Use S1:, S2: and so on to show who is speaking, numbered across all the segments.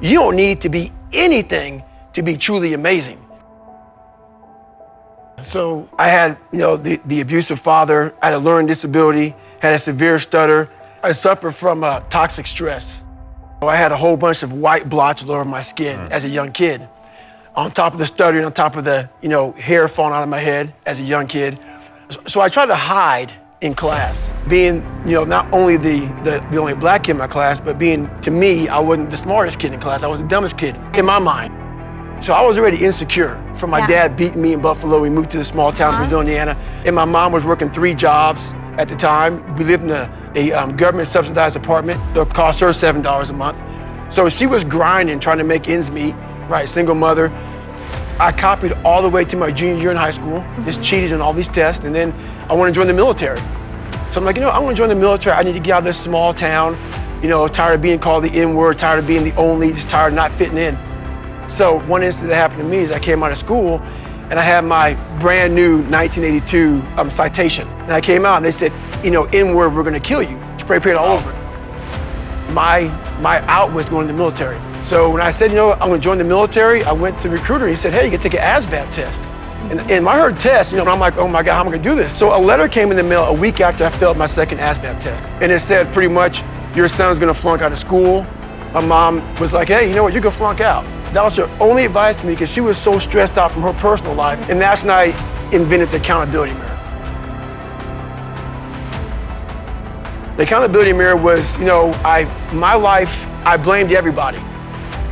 S1: You don't need to be anything to be truly amazing. So I had, the abusive father, I had a learning disability, had a severe stutter. I suffered from toxic stress. I had a whole bunch of white blotches all over my skin as a young kid. On top of the stuttering, on top of the, hair falling out of my head as a young kid. So I tried to hide in class, being, not only the only black kid in my class, but being, to me, I wasn't the smartest kid in class. I was the dumbest kid in my mind. So I was already insecure from my dad beating me in Buffalo. We moved to the small town of Brazil, Indiana. And my mom was working 3 jobs at the time. We lived in a government subsidized apartment that cost her $7 a month. So she was grinding, trying to make ends meet, right? Single mother. I copied all the way to my junior year in high school, just cheated on all these tests, and then I wanted to join the military. So I'm like, I want to join the military. I need to get out of this small town, tired of being called the N-word, tired of being the only, just tired of not fitting in. So one incident that happened to me is I came out of school and I had my brand new 1982 citation. And I came out and they said, N-word, we're gonna kill you. Spray paint all over it. My out was going to the military. So when I said, I'm gonna join the military, I went to the recruiter and he said, hey, you can take an ASVAB test. And when I heard test, I'm like, oh my God, how am I gonna do this? So a letter came in the mail a week after I failed my second ASVAB test. And it said pretty much, your son's gonna flunk out of school. My mom was like, hey, you know what, you're gonna flunk out. That was her only advice to me because she was so stressed out from her personal life. And that's when I invented the accountability mirror. The accountability mirror was, my life, I blamed everybody.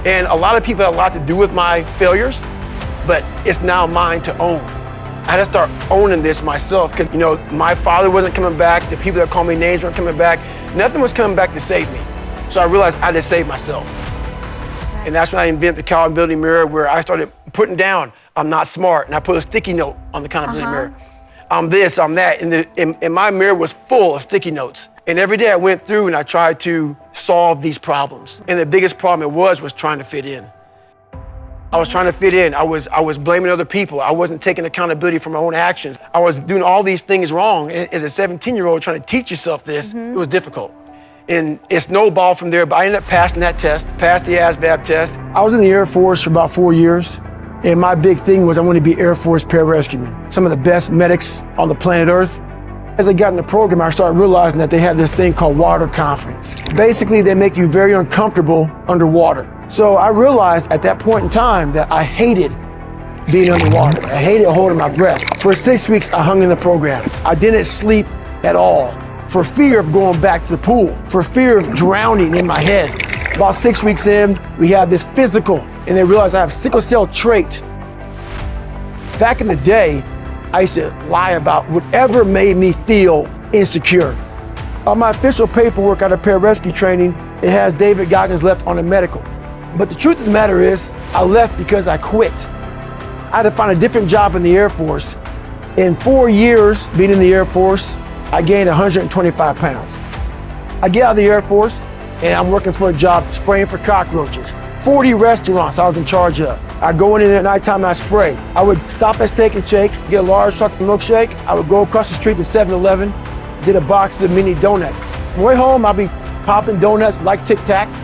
S1: And a lot of people had a lot to do with my failures, but it's now mine to own. I had to start owning this myself because, my father wasn't coming back, the people that called me names weren't coming back, nothing was coming back to save me. So I realized I had to save myself. And that's when I invented the accountability mirror where I started putting down, I'm not smart, and I put a sticky note on the accountability mirror. I'm this, I'm that, and my mirror was full of sticky notes. And every day I went through and I tried to solve these problems. And the biggest problem it was trying to fit in. I was trying to fit in. I was blaming other people. I wasn't taking accountability for my own actions. I was doing all these things wrong. And as a 17-year-old trying to teach yourself this, it was difficult. And it snowballed from there, but I ended up passing that test, passed the ASVAB test. I was in the Air Force for about 4 years, and my big thing was I wanted to be Air Force pararescueman, some of the best medics on the planet Earth. As I got in the program, I started realizing that they had this thing called water confidence. Basically, they make you very uncomfortable underwater. So I realized at that point in time that I hated being underwater. I hated holding my breath. For 6 weeks, I hung in the program. I didn't sleep at all, for fear of going back to the pool, for fear of drowning in my head. About 6 weeks in, we had this physical, and they realized I have sickle cell trait. Back in the day, I used to lie about whatever made me feel insecure. On my official paperwork out of pararescue training, it has David Goggins left on a medical. But the truth of the matter is, I left because I quit. I had to find a different job in the Air Force. In 4 years being in the Air Force, I gained 125 pounds. I get out of the Air Force and I'm working for a job spraying for cockroaches. 40 restaurants I was in charge of. I go in there at nighttime and I spray. I would stop at Steak and Shake, get a large chocolate milkshake. I would go across the street to 7-Eleven, get a box of mini donuts. On the way home, I'd be popping donuts like Tic Tacs.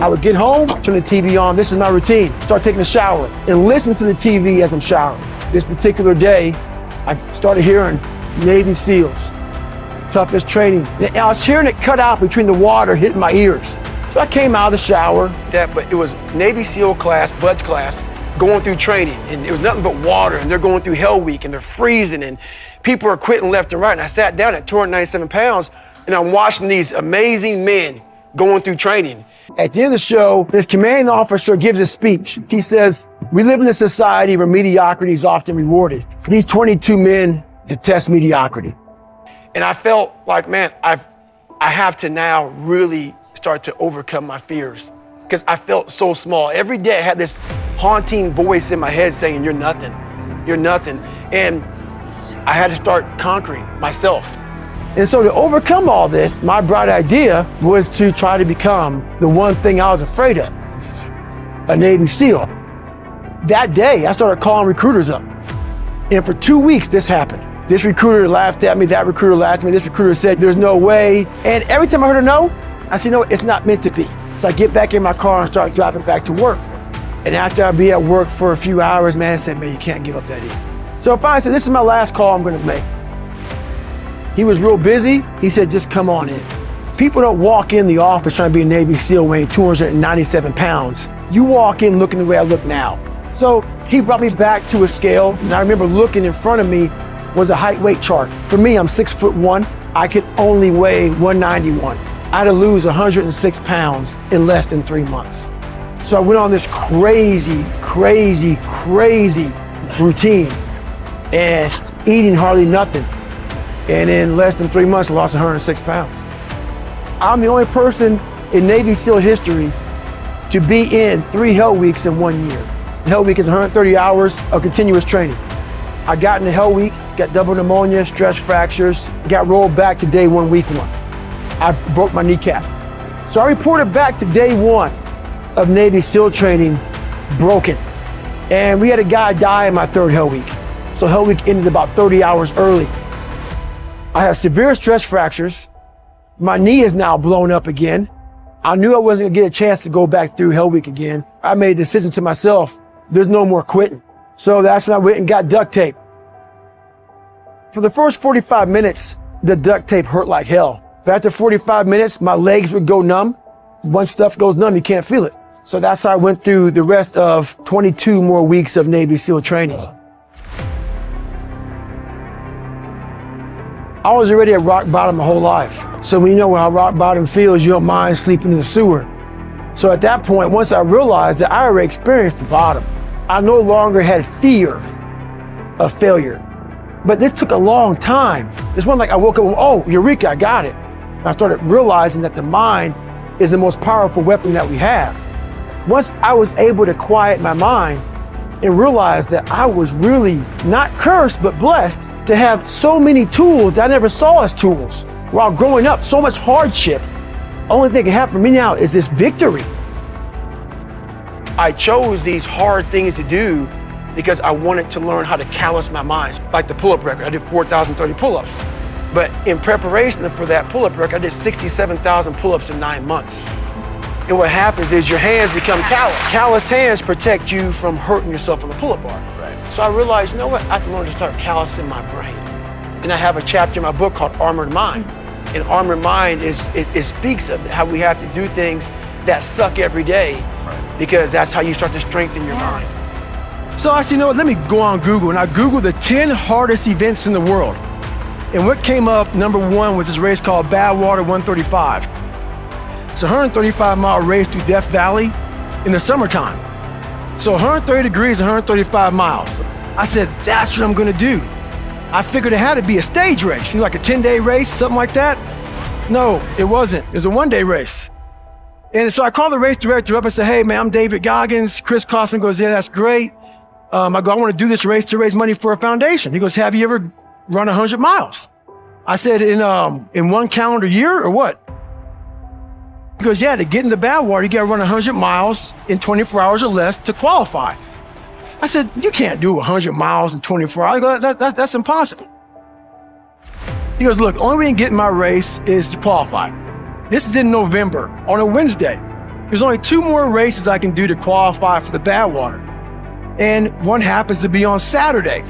S1: I would get home, turn the TV on. This is my routine. Start taking a shower and listen to the TV as I'm showering. This particular day, I started hearing Navy SEALs, toughest training. And I was hearing it cut out between the water hitting my ears. So I came out of the shower, but it was Navy SEAL class, Budge class, going through training, and it was nothing but water, and they're going through Hell Week, and they're freezing, and people are quitting left and right. And I sat down at 297 pounds, and I'm watching these amazing men going through training. At the end of the show, this commanding officer gives a speech. He says, we live in a society where mediocrity is often rewarded. These 22 men detest mediocrity. And I felt like, man, I have to now really start to overcome my fears because I felt so small. Every day I had this haunting voice in my head saying, you're nothing, you're nothing. And I had to start conquering myself. And so to overcome all this, my bright idea was to try to become the one thing I was afraid of, a Navy SEAL. That day, I started calling recruiters up. And for 2 weeks, this happened. This recruiter laughed at me, that recruiter laughed at me, this recruiter said, there's no way. And every time I heard a no, I said, no, it's not meant to be. So I get back in my car and start driving back to work. And after I'd be at work for a few hours, man, I said, man, you can't give up that easy. So finally I said, this is my last call I'm gonna make. He was real busy. He said, just come on in. People don't walk in the office trying to be a Navy SEAL weighing 297 pounds. You walk in looking the way I look now. So he brought me back to a scale, and I remember looking in front of me was a height weight chart. For me, I'm 6'1". I could only weigh 191. I had to lose 106 pounds in less than 3 months. So I went on this crazy routine and eating hardly nothing. And in less than 3 months, I lost 106 pounds. I'm the only person in Navy SEAL history to be in 3 Hell Weeks in 1 year. Hell Week is 130 hours of continuous training. I got into Hell Week, got double pneumonia, stress fractures, got rolled back to day 1, week 1. I broke my kneecap. So I reported back to day 1 of Navy SEAL training broken. And we had a guy die in my 3rd Hell Week. So Hell Week ended about 30 hours early. I have severe stress fractures. My knee is now blown up again. I knew I wasn't gonna get a chance to go back through Hell Week again. I made a decision to myself, there's no more quitting. So that's when I went and got duct tape. For the first 45 minutes, the duct tape hurt like hell. But after 45 minutes, my legs would go numb. Once stuff goes numb, you can't feel it. So that's how I went through the rest of 22 more weeks of Navy SEAL training. I was already at rock bottom my whole life. So when you know how rock bottom feels, you don't mind sleeping in the sewer. So at that point, once I realized that I already experienced the bottom, I no longer had fear of failure. But this took a long time. It's one like I woke up, oh, eureka, I got it. And I started realizing that the mind is the most powerful weapon that we have. Once I was able to quiet my mind and realize that I was really not cursed, but blessed to have so many tools that I never saw as tools. While growing up, so much hardship, only thing that can happen for me now is this victory. I chose these hard things to do because I wanted to learn how to callous my mind. Like the pull-up record, I did 4,030 pull-ups. But in preparation for that pull-up record, I did 67,000 pull-ups in 9 months. And what happens is your hands become calloused. Calloused hands protect you from hurting yourself on the pull-up bar. Right. So I realized, you know what? I have to learn to start callousing my brain. And I have a chapter in my book called Armored Mind. And Armored Mind it speaks of how we have to do things that suck every day, because that's how you start to strengthen your mind. So I said, you know what? Let me go on Google. And I Googled the 10 hardest events in the world. And what came up, number 1, was this race called Badwater 135. It's a 135-mile race through Death Valley in the summertime. So 130 degrees, 135 miles. I said, that's what I'm gonna do. I figured it had to be a stage race, like a 10-day race, something like that. No, it wasn't. It was a 1-day race. And so I called the race director up and said, hey man, I'm David Goggins. Chris Kostman goes, yeah, that's great. I go, I wanna do this race to raise money for a foundation. He goes, have you ever run 100 miles? I said, in 1 calendar year or what? He goes, yeah, to get into Badwater, you gotta run 100 miles in 24 hours or less to qualify. I said, you can't do 100 miles in 24 hours. I go, that's impossible. He goes, look, only way you can get in my race is to qualify. This is in November, on a Wednesday. There's only 2 more races I can do to qualify for the Badwater. And one happens to be on Saturday.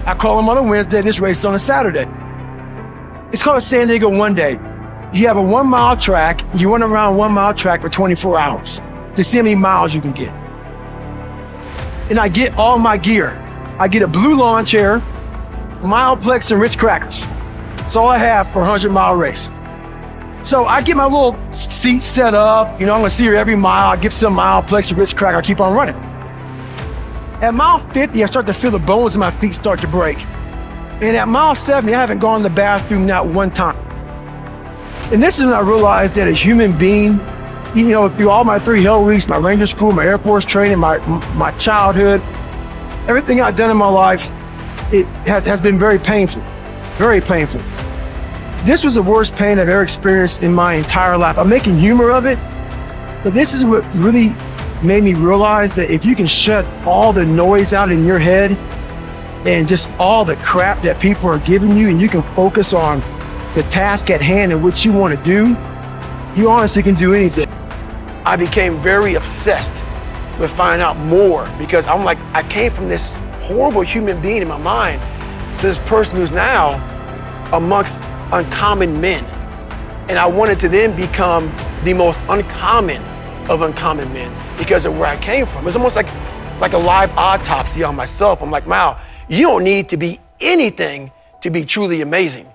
S1: I call him on a Wednesday, this race is on a Saturday. It's called a San Diego 1-Day. You have a 1-mile track, you run around 1-mile track for 24 hours to see how many miles you can get. And I get all my gear. I get a blue lawn chair, Mileplex and Ritz crackers. That's all I have for a 100-mile race. So I get my little seat set up, I'm gonna see her every mile. I get some Mileplex and Ritz cracker, I keep on running. At mile 50, I start to feel the bones in my feet start to break. And at mile 70, I haven't gone to the bathroom not 1 time. And this is when I realized that a human being, through all my 3 Hell Weeks, my Ranger School, my Air Force training, my childhood, everything I've done in my life, it has been very painful, very painful. This was the worst pain I've ever experienced in my entire life. I'm making humor of it, but this is what really made me realize that if you can shut all the noise out in your head and just all the crap that people are giving you, and you can focus on the task at hand and what you want to do, you honestly can do anything. I became very obsessed with finding out more, because I'm like, I came from this horrible human being in my mind to this person who's now amongst uncommon men. And I wanted to then become the most uncommon of uncommon men because of where I came from. It's almost like a live autopsy on myself. I'm like, wow, you don't need to be anything to be truly amazing.